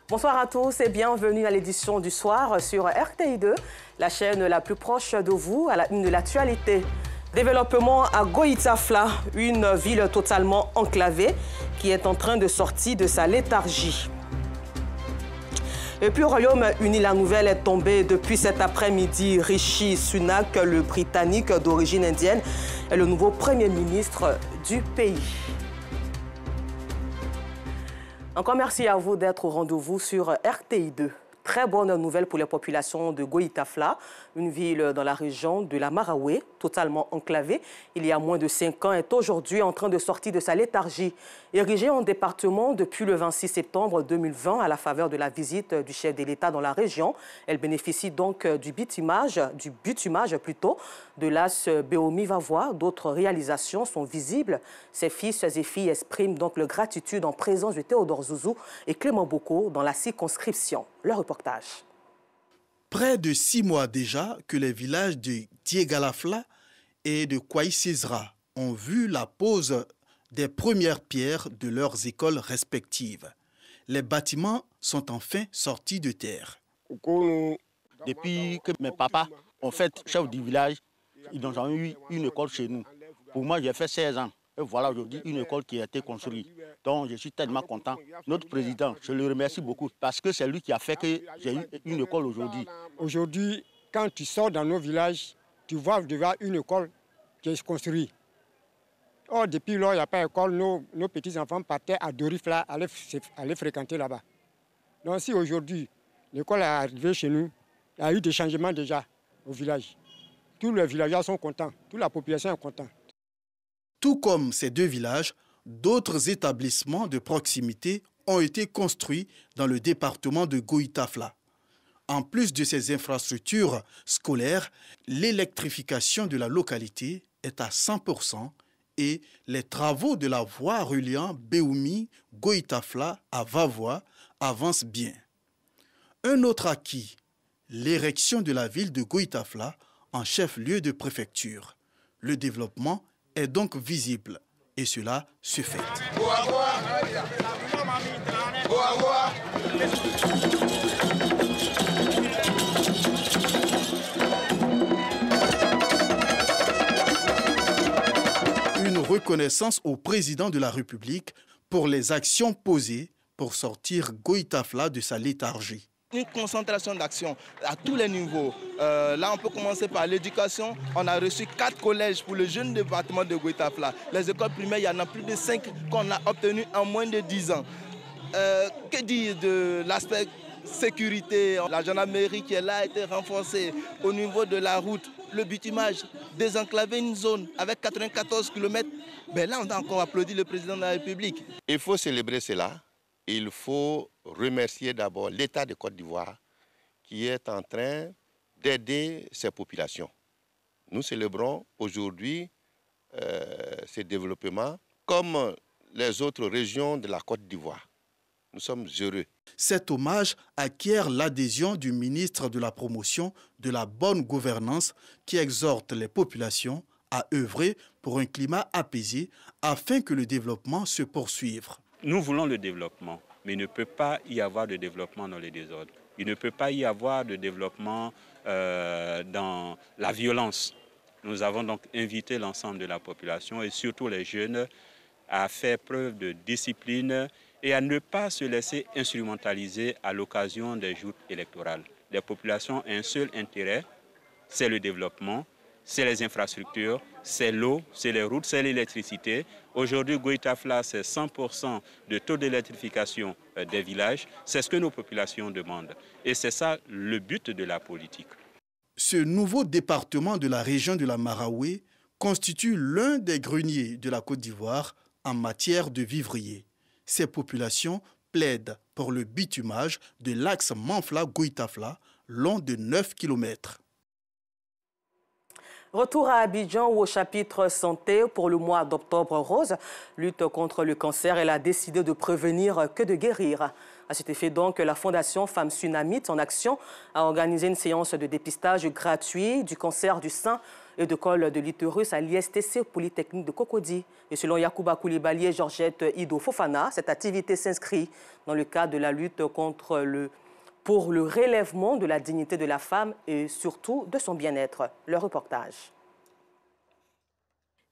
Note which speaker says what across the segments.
Speaker 1: Bonsoir à tous et bienvenue à l'édition du soir sur RTI2, la chaîne la plus proche de vous, à la une de l'actualité. Développement à Goïta-Fla, une ville totalement enclavée qui est en train de sortir de sa léthargie. Et puis au Royaume-Uni, la nouvelle est tombée depuis cet après-midi. Rishi Sunak, le Britannique d'origine indienne, est le nouveau Premier ministre du pays. Encore merci à vous d'être au rendez-vous sur RTI2. Très bonne nouvelle pour les populations de Goïta-Fla, une ville dans la région de la Maraoué, totalement enclavée. Il y a moins de 5 ans, est aujourd'hui en train de sortir de sa léthargie. Érigée en département depuis le 26 septembre 2020 à la faveur de la visite du chef de l'État dans la région, elle bénéficie donc du bitumage de l'AS Béomi-Vavois. D'autres réalisations sont visibles. Ses fils et filles expriment donc leur gratitude en présence de Théodore Zouzou et Clément Boko dans la circonscription. Le reportage.
Speaker 2: Près de 6 mois déjà que les villages de Diegalafla et de Kouaïsizra ont vu la pose des premières pierres de leurs écoles respectives. Les bâtiments sont enfin sortis de terre.
Speaker 3: Depuis que mes papas ont fait chef du village, ils ont eu une école chez nous. Pour moi, j'ai fait 16 ans. Et voilà aujourd'hui une école qui a été construite. Donc je suis tellement content. Notre président, je le remercie beaucoup parce que c'est lui qui a fait que j'ai eu une école aujourd'hui.
Speaker 4: Aujourd'hui, quand tu sors dans nos villages, tu vois devant une école qui est construite. Or, depuis lors, il n'y a pas d'école. Nos petits-enfants partaient à Dorifla, aller fréquenter là-bas. Donc si aujourd'hui, l'école est arrivée chez nous, il y a eu des changements déjà au village. Tous les villageois sont contents, toute la population est contente.
Speaker 2: Tout comme ces deux villages, d'autres établissements de proximité ont été construits dans le département de Goïta-Fla. En plus de ces infrastructures scolaires, l'électrification de la localité est à 100% et les travaux de la voie reliant Béoumi, Goïta-Fla à Vavois avancent bien. Un autre acquis, l'érection de la ville de Goïta-Fla en chef-lieu de préfecture. Le développement est donc visible et cela se fait. Une reconnaissance au président de la République pour les actions posées pour sortir Goïta-Fla de sa léthargie.
Speaker 5: Une concentration d'action à tous les niveaux. Là, on peut commencer par l'éducation. On a reçu 4 collèges pour le jeune département de Goïta-Fla. Les écoles primaires, il y en a plus de 5 qu'on a obtenues en moins de 10 ans. Que dire de l'aspect sécurité? La gendarmerie qui est là a été renforcée au niveau de la route. Le bitumage, désenclaver une zone avec 94 km. Ben là, on a encore applaudi le président de la République.
Speaker 6: Il faut célébrer cela. Il faut remercier d'abord l'État de Côte d'Ivoire qui est en train d'aider ces populations. Nous célébrons aujourd'hui ces développements comme les autres régions de la Côte d'Ivoire. Nous sommes heureux.
Speaker 2: Cet hommage acquiert l'adhésion du ministre de la Promotion de la bonne gouvernance qui exhorte les populations à œuvrer pour un climat apaisé afin que le développement se poursuive.
Speaker 7: Nous voulons le développement, mais il ne peut pas y avoir de développement dans le désordre. Il ne peut pas y avoir de développement dans la violence. Nous avons donc invité l'ensemble de la population et surtout les jeunes à faire preuve de discipline et à ne pas se laisser instrumentaliser à l'occasion des joutes électorales. Les populations ont un seul intérêt, c'est le développement, c'est les infrastructures, c'est l'eau, c'est les routes, c'est l'électricité. Aujourd'hui, Goïta-Fla, c'est 100% de taux d'électrification des villages. C'est ce que nos populations demandent. Et c'est ça le but de la politique.
Speaker 2: Ce nouveau département de la région de la Maraoué constitue l'un des greniers de la Côte d'Ivoire en matière de vivriers. Ces populations plaident pour le bitumage de l'axe Manfla-Goïta-Fla, long de 9 km.
Speaker 1: Retour à Abidjan où au chapitre santé pour le mois d'octobre rose, lutte contre le cancer, elle a décidé de prévenir que de guérir. À cet effet donc, la Fondation Femmes Sunamite en Action a organisé une séance de dépistage gratuit du cancer du sein et de col de l'utérus à l'ISTC Polytechnique de Cocody. Et selon Yacouba Koulibaly et Georgette Ido Fofana, cette activité s'inscrit dans le cadre de la lutte pour le relèvement de la dignité de la femme et surtout de son bien-être. Le reportage.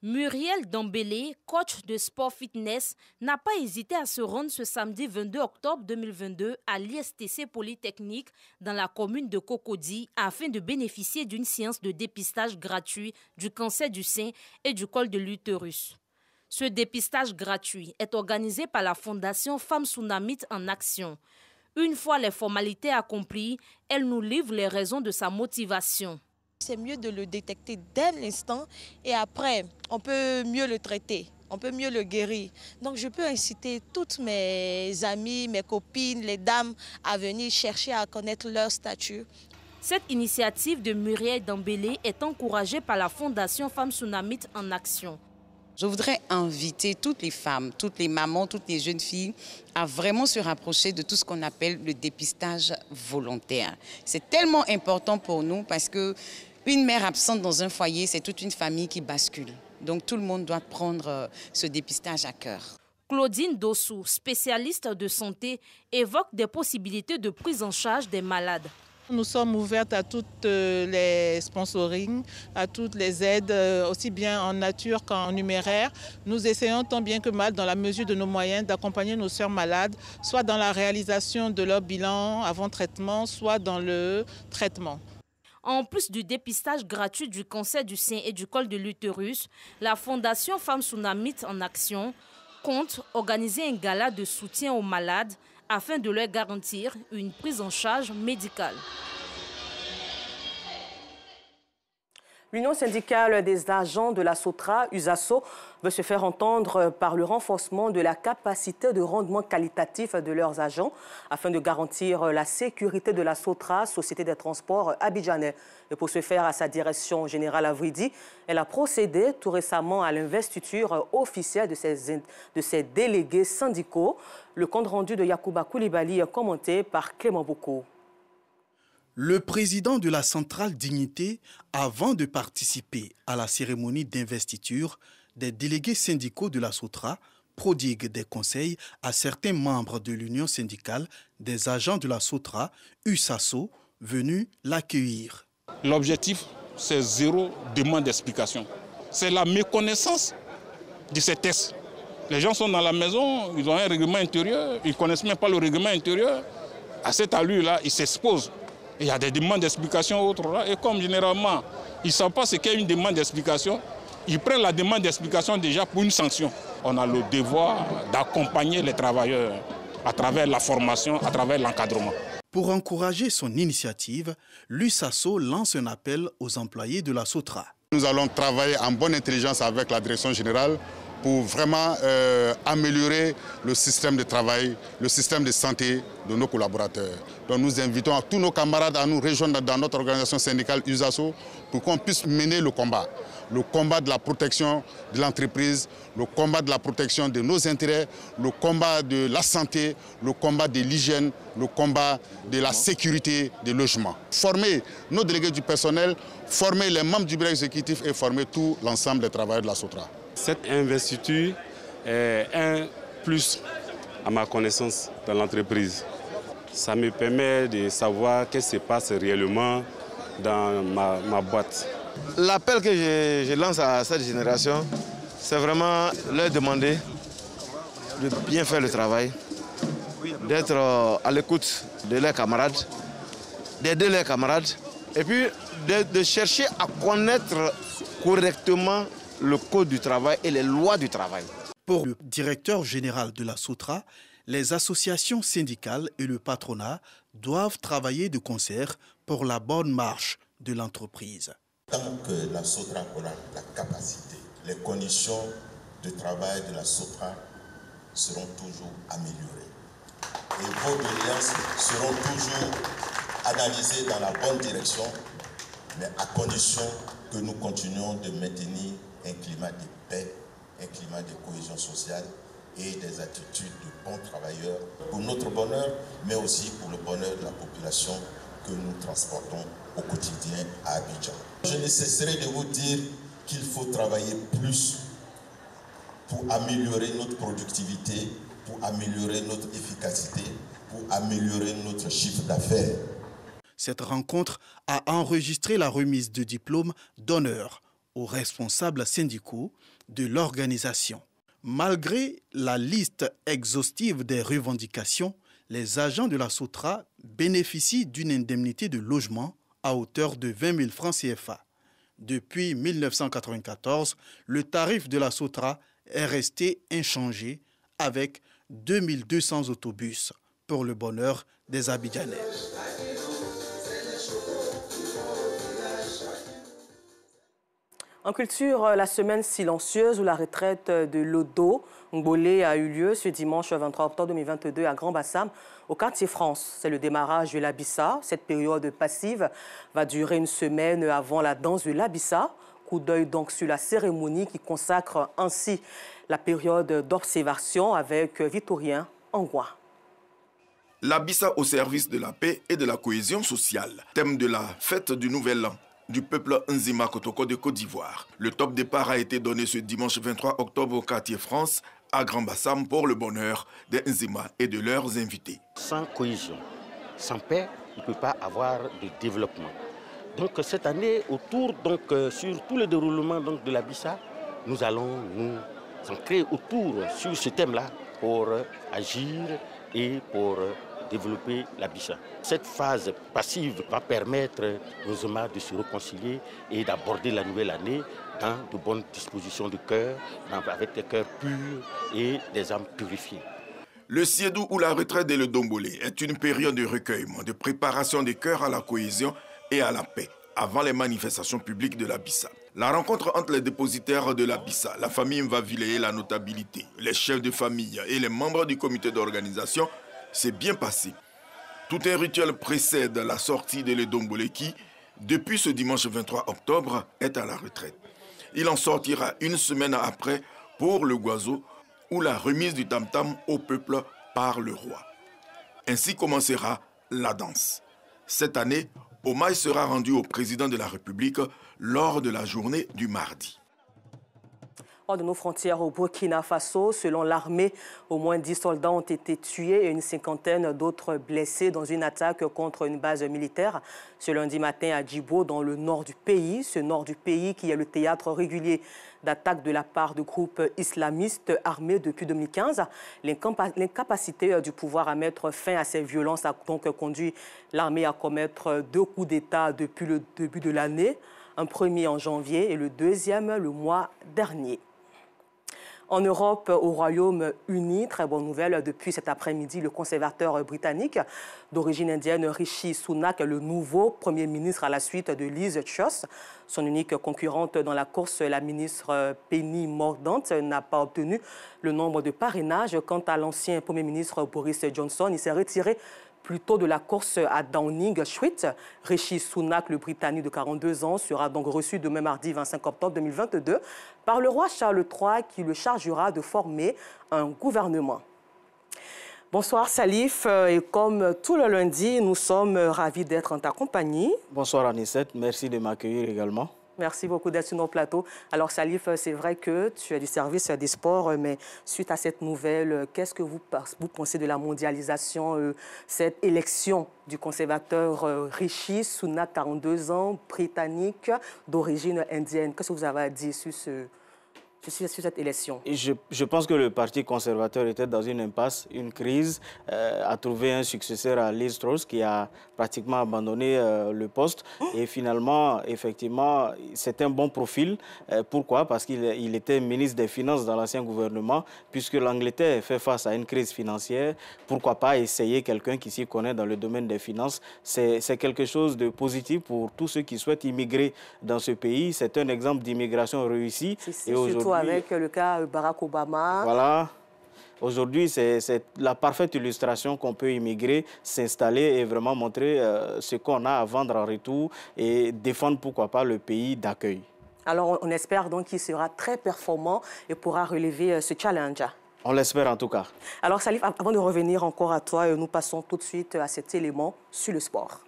Speaker 8: Muriel Dambélé, coach de sport fitness, n'a pas hésité à se rendre ce samedi 22 octobre 2022 à l'ISTC Polytechnique dans la commune de Cocody afin de bénéficier d'une séance de dépistage gratuit du cancer du sein et du col de l'utérus. Ce dépistage gratuit est organisé par la Fondation Femmes Tsunamite en Action. Une fois les formalités accomplies, elle nous livre les raisons de sa motivation.
Speaker 9: C'est mieux de le détecter dès l'instant et après, on peut mieux le traiter, on peut mieux le guérir. Donc je peux inciter toutes mes amies, mes copines, les dames à venir chercher à connaître leur statut.
Speaker 8: Cette initiative de Muriel Dambélé est encouragée par la Fondation Femmes Tsunamite en Action.
Speaker 10: Je voudrais inviter toutes les femmes, toutes les mamans, toutes les jeunes filles à vraiment se rapprocher de tout ce qu'on appelle le dépistage volontaire. C'est tellement important pour nous parce qu'une mère absente dans un foyer, c'est toute une famille qui bascule. Donc tout le monde doit prendre ce dépistage à cœur.
Speaker 8: Claudine Dossou, spécialiste de santé, évoque des possibilités de prise en charge des malades.
Speaker 11: Nous sommes ouvertes à toutes les sponsorings, à toutes les aides, aussi bien en nature qu'en numéraire. Nous essayons tant bien que mal, dans la mesure de nos moyens, d'accompagner nos sœurs malades, soit dans la réalisation de leur bilan avant traitement, soit dans le traitement.
Speaker 8: En plus du dépistage gratuit du cancer du sein et du col de l'utérus, la Fondation Femmes Tsunamite en Action compte organiser un gala de soutien aux malades afin de leur garantir une prise en charge médicale.
Speaker 1: L'Union syndicale des agents de la SOTRA, USASO, veut se faire entendre par le renforcement de la capacité de rendement qualitatif de leurs agents afin de garantir la sécurité de la SOTRA, Société des transports abidjanais. Et pour ce faire, à sa direction générale Avridi, elle a procédé tout récemment à l'investiture officielle de ses délégués syndicaux. Le compte rendu de Yacouba Koulibaly est commenté par Clément Boukou.
Speaker 2: Le président de la centrale Dignité, avant de participer à la cérémonie d'investiture des délégués syndicaux de la SOTRA, prodigue des conseils à certains membres de l'Union syndicale des agents de la SOTRA, USASO, venus l'accueillir.
Speaker 12: L'objectif, c'est zéro demande d'explication. C'est la méconnaissance de ces tests. Les gens sont dans la maison, ils ont un règlement intérieur, ils ne connaissent même pas le règlement intérieur. À cette allure-là, ils s'exposent. Il y a des demandes d'explication autres là. Et comme généralement, ils ne savent pas ce qu'est une demande d'explication, ils prennent la demande d'explication déjà pour une sanction. On a le devoir d'accompagner les travailleurs à travers la formation, à travers l'encadrement.
Speaker 2: Pour encourager son initiative, l'USASO lance un appel aux employés de la SOTRA.
Speaker 13: Nous allons travailler en bonne intelligence avec la direction générale pour vraiment améliorer le système de travail, le système de santé de nos collaborateurs. Donc nous invitons tous nos camarades à nous rejoindre dans notre organisation syndicale USASO pour qu'on puisse mener le combat de la protection de l'entreprise, le combat de la protection de nos intérêts, le combat de la santé, le combat de l'hygiène, le combat de la sécurité des logements. Former nos délégués du personnel, former les membres du bureau exécutif et former tout l'ensemble des travailleurs de la SOTRA.
Speaker 14: Cette investiture est un plus à ma connaissance dans l'entreprise. Ça me permet de savoir ce qui se passe réellement dans ma boîte.
Speaker 15: L'appel que je lance à cette génération, c'est vraiment leur demander de bien faire le travail, d'être à l'écoute de leurs camarades, d'aider leurs camarades et puis de chercher à connaître correctement le code du travail et les lois du travail.
Speaker 2: Pour le directeur général de la SOTRA, les associations syndicales et le patronat doivent travailler de concert pour la bonne marche de l'entreprise.
Speaker 16: Tant que la SOTRA aura la capacité, les conditions de travail de la SOTRA seront toujours améliorées. Et vos doléances seront toujours analysées dans la bonne direction, mais à condition que nous continuions de maintenir un climat de paix, un climat de cohésion sociale et des attitudes de bons travailleurs pour notre bonheur, mais aussi pour le bonheur de la population que nous transportons au quotidien à Abidjan. Je ne cesserai de vous dire qu'il faut travailler plus pour améliorer notre productivité, pour améliorer notre efficacité, pour améliorer notre chiffre d'affaires.
Speaker 2: Cette rencontre a enregistré la remise de diplômes d'honneur aux responsables syndicaux de l'organisation. Malgré la liste exhaustive des revendications, les agents de la SOTRA bénéficient d'une indemnité de logement à hauteur de 20 000 francs CFA. Depuis 1994, le tarif de la SOTRA est resté inchangé avec 2200 autobus pour le bonheur des Abidjanais.
Speaker 1: En culture, la semaine silencieuse où la retraite de Lodo Ngbolé a eu lieu ce dimanche 23 octobre 2022 à Grand-Bassam, au quartier France. C'est le démarrage de l'Abissa. Cette période passive va durer une semaine avant la danse de l'Abissa. Coup d'œil donc sur la cérémonie qui consacre ainsi la période d'observation avec Victorien Angwa.
Speaker 17: L'Abissa au service de la paix et de la cohésion sociale, thème de la fête du Nouvel An du peuple Nzima Kotoko de Côte d'Ivoire. Le top départ a été donné ce dimanche 23 octobre au quartier France à Grand-Bassam pour le bonheur des Nzima et de leurs invités.
Speaker 18: Sans cohésion, sans paix, il ne peut pas avoir de développement. Donc cette année, sur tout le déroulement de l'Abissa, nous allons nous ancrer autour sur ce thème-là pour agir et pour développer l'Abissa. Cette phase passive va permettre aux Nzima de se réconcilier et d'aborder la nouvelle année dans de bonnes dispositions de cœur, avec des cœurs purs et des âmes purifiées.
Speaker 17: Le Siedou ou la retraite de Lodo-Ngbolé est une période de recueillement, de préparation des cœurs à la cohésion et à la paix, avant les manifestations publiques de l'Abissa. La rencontre entre les dépositaires de l'Abissa, la famille Mvavile et la notabilité, les chefs de famille et les membres du comité d'organisation s'est bien passé. Tout un rituel précède la sortie de Lodo-Ngbolé qui, depuis ce dimanche 23 octobre, est à la retraite. Il en sortira une semaine après pour le Goizo ou la remise du tam-tam au peuple par le roi. Ainsi commencera la danse. Cette année, hommage sera rendu au président de la République lors de la journée du mardi.
Speaker 1: Hors de nos frontières au Burkina Faso, selon l'armée, au moins 10 soldats ont été tués et une cinquantaine d'autres blessés dans une attaque contre une base militaire ce lundi matin à Djibo, dans le nord du pays. Ce nord du pays qui est le théâtre régulier d'attaques de la part de groupes islamistes armés depuis 2015. L'incapacité du pouvoir à mettre fin à ces violences a donc conduit l'armée à commettre 2 coups d'État depuis le début de l'année. Un premier en janvier et le deuxième le mois dernier. En Europe, au Royaume-Uni, très bonne nouvelle, depuis cet après-midi, le conservateur britannique d'origine indienne Rishi Sunak est le nouveau Premier ministre à la suite de Liz Truss. Son unique concurrente dans la course, la ministre Penny Mordaunt, n'a pas obtenu le nombre de parrainages. Quant à l'ancien Premier ministre Boris Johnson, il s'est retiré plutôt de la course à Downing Street. Rishi Sunak, le Britannique de 42 ans, sera donc reçu demain mardi 25 octobre 2022 par le roi Charles III qui le chargera de former un gouvernement. Bonsoir Salif, et comme tout le lundi, nous sommes ravis d'être en ta compagnie.
Speaker 19: Bonsoir Anicette, merci de m'accueillir également.
Speaker 1: Merci beaucoup d'être sur nos plateaux. Alors Salif, c'est vrai que tu as du service des sports, mais suite à cette nouvelle, qu'est-ce que vous pensez de la mondialisation, cette élection du conservateur Rishi Sunak, 42 ans, britannique, d'origine indienne? Qu'est-ce que vous avez à dire sur cette élection?
Speaker 19: Et je pense que le Parti conservateur était dans une impasse, une crise, a trouvé un successeur à Liz Truss qui a pratiquement abandonné le poste. Et finalement, effectivement, c'est un bon profil. Pourquoi? Parce qu'il était ministre des Finances dans l'ancien gouvernement. Puisque l'Angleterre fait face à une crise financière, pourquoi pas essayer quelqu'un qui s'y connaît dans le domaine des finances? C'est quelque chose de positif pour tous ceux qui souhaitent immigrer dans ce pays. C'est un exemple d'immigration réussie.
Speaker 1: Et aujourd'hui, avec le cas Barack Obama.
Speaker 19: Voilà. Aujourd'hui, c'est la parfaite illustration qu'on peut immigrer, s'installer et vraiment montrer ce qu'on a à vendre en retour et défendre, pourquoi pas, le pays d'accueil.
Speaker 1: Alors, on espère donc qu'il sera très performant et pourra relever ce challenge.
Speaker 19: On l'espère en tout cas.
Speaker 1: Alors, Salif, avant de revenir encore à toi, nous passons tout de suite à cet élément sur le sport.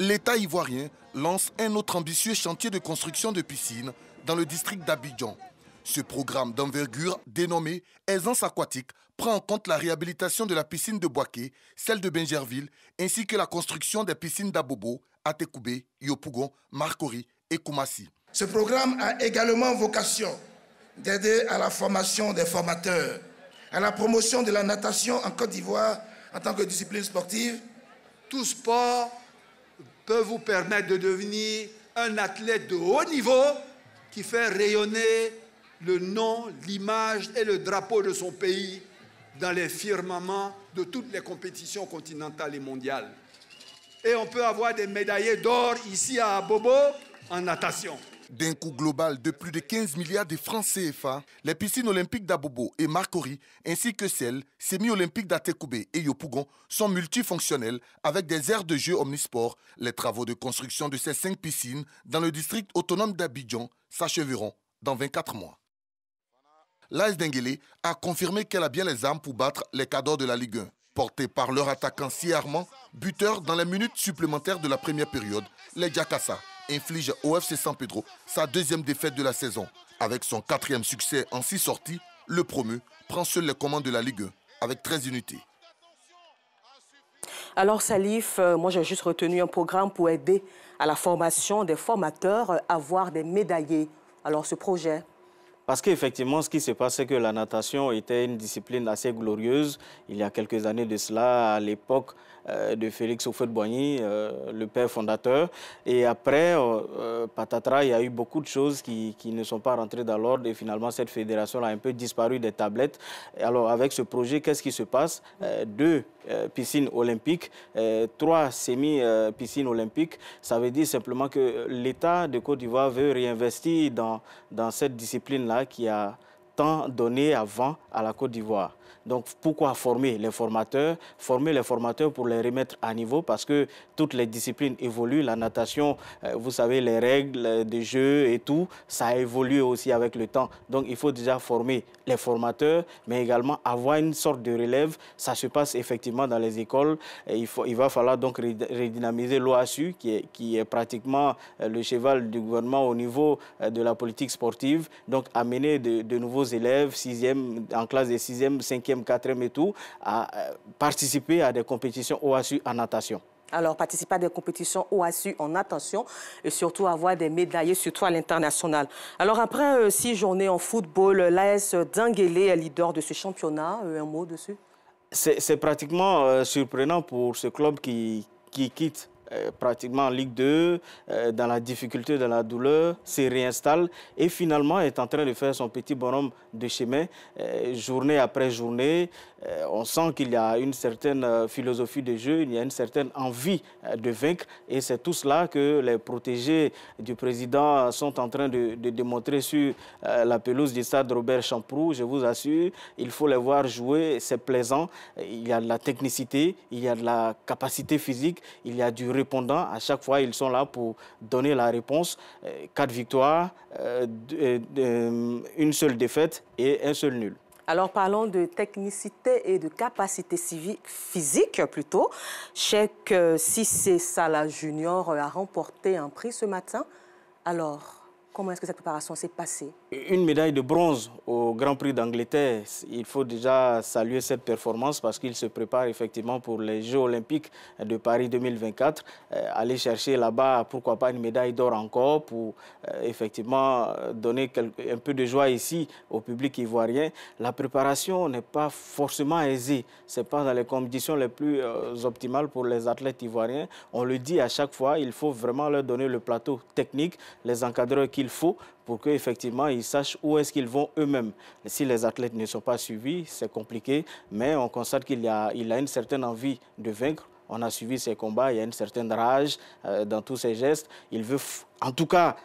Speaker 20: L'État ivoirien lance un autre ambitieux chantier de construction de piscines dans le district d'Abidjan. Ce programme d'envergure, dénommé Aisance aquatique, prend en compte la réhabilitation de la piscine de Boaké, celle de Benjerville, ainsi que la construction des piscines d'Abobo, Atekoubé, Yopougon, Marcory et Koumassi.
Speaker 21: Ce programme a également vocation d'aider à la formation des formateurs, à la promotion de la natation en Côte d'Ivoire en tant que discipline sportive.
Speaker 22: Tout sport peut vous permettre de devenir un athlète de haut niveau qui fait rayonner le nom, l'image et le drapeau de son pays dans les firmaments de toutes les compétitions continentales et mondiales. Et on peut avoir des médaillés d'or ici à Abobo en natation.
Speaker 20: D'un coût global de plus de 15 milliards de francs CFA, les piscines olympiques d'Abobo et Marcory, ainsi que celles semi-olympiques d'Atekoubé et Yopougon, sont multifonctionnelles avec des aires de jeu omnisports. Les travaux de construction de ces 5 piscines dans le district autonome d'Abidjan s'achèveront dans 24 mois. L'AS Denguélé a confirmé qu'elle a bien les armes pour battre les cadors de la Ligue 1. Portés par leur attaquant Si Armand, buteur dans les minutes supplémentaires de la première période, les Jakassa infligent au FC San Pedro sa 2e défaite de la saison. Avec son 4e succès en 6 sorties, le promu prend seul les commandes de la Ligue 1 avec 13 unités.
Speaker 1: Alors Salif, moi j'ai juste retenu un programme pour aider à la formation des formateurs à avoir des médaillés. Alors ce projet...
Speaker 19: Parce qu'effectivement, ce qui se passe, c'est que la natation était une discipline assez glorieuse. Il y a quelques années de cela, à l'époque de Félix Houphouët-Boigny, le père fondateur. Et après, patatras, il y a eu beaucoup de choses qui ne sont pas rentrées dans l'ordre. Et finalement, cette fédération a un peu disparu des tablettes. Alors, avec ce projet, qu'est-ce qui se passe? 2 piscines olympiques, 3 semi-piscines olympiques. Ça veut dire simplement que l'État de Côte d'Ivoire veut réinvestir dans cette discipline-là qui a tant donné avant à la Côte d'Ivoire. Donc, pourquoi former les formateurs? Former les formateurs pour les remettre à niveau parce que toutes les disciplines évoluent. La natation, vous savez, les règles de jeu et tout, ça a évolué aussi avec le temps. Donc, il faut déjà former les formateurs, mais également avoir une sorte de relève. Ça se passe effectivement dans les écoles. Et il va falloir donc redynamiser l'OASU, qui est pratiquement le cheval du gouvernement au niveau de la politique sportive. Donc, amener de nouveaux élèves, en classe de 6e, 5e, 4e et tout, à participer à des compétitions OASU en natation.
Speaker 1: Alors, participer à des compétitions OASU en natation et surtout avoir des médaillés, surtout à l'international. Alors, après 6 journées en football, l'AS Denguélé est leader de ce championnat. Un mot dessus?
Speaker 19: C'est pratiquement surprenant pour ce club qui quitte pratiquement en Ligue 2, dans la difficulté, dans la douleur, se réinstalle et finalement est en train de faire son petit bonhomme de chemin, journée après journée. On sent qu'il y a une certaine philosophie de jeu, il y a une certaine envie de vaincre et c'est tout cela que les protégés du président sont en train de démontrer sur la pelouse du stade Robert Champroux. Je vous assure, il faut les voir jouer, c'est plaisant. Il y a de la technicité, il y a de la capacité physique, il y a du répondant. À chaque fois, ils sont là pour donner la réponse. 4 victoires, une seule défaite et un seul nul.
Speaker 1: Alors, parlons de technicité et de capacité physique plutôt. Cheikh Cissé Salah Junior a remporté un prix ce matin. Alors, comment est-ce que cette préparation s'est passée?
Speaker 19: Une médaille de bronze au Grand Prix d'Angleterre. Il faut déjà saluer cette performance parce qu'il se prépare effectivement pour les Jeux Olympiques de Paris 2024. Aller chercher là-bas, pourquoi pas une médaille d'or encore pour effectivement donner un peu de joie ici au public ivoirien. La préparation n'est pas forcément aisée. Ce n'est pas dans les conditions les plus optimales pour les athlètes ivoiriens. On le dit à chaque fois, il faut vraiment leur donner le plateau technique, les encadreurs qu'il faut pour qu'effectivement ils sachent où est-ce qu'ils vont eux-mêmes. Si les athlètes ne sont pas suivis, c'est compliqué, mais on constate qu'il a une certaine envie de vaincre. On a suivi ses combats, il y a une certaine rage dans tous ses gestes. Il veut en tout cas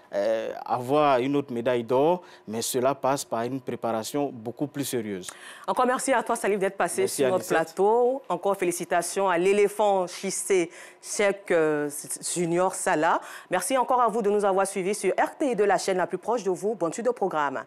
Speaker 19: avoir une autre médaille d'or, mais cela passe par une préparation beaucoup plus sérieuse.
Speaker 1: Encore merci à toi, Salif, d'être passé sur notre plateau. Encore félicitations à l'éléphant Cissé Cheikh Junior Salah. Merci encore à vous de nous avoir suivis sur RTI2, la chaîne la plus proche de vous. Bonne suite de programme.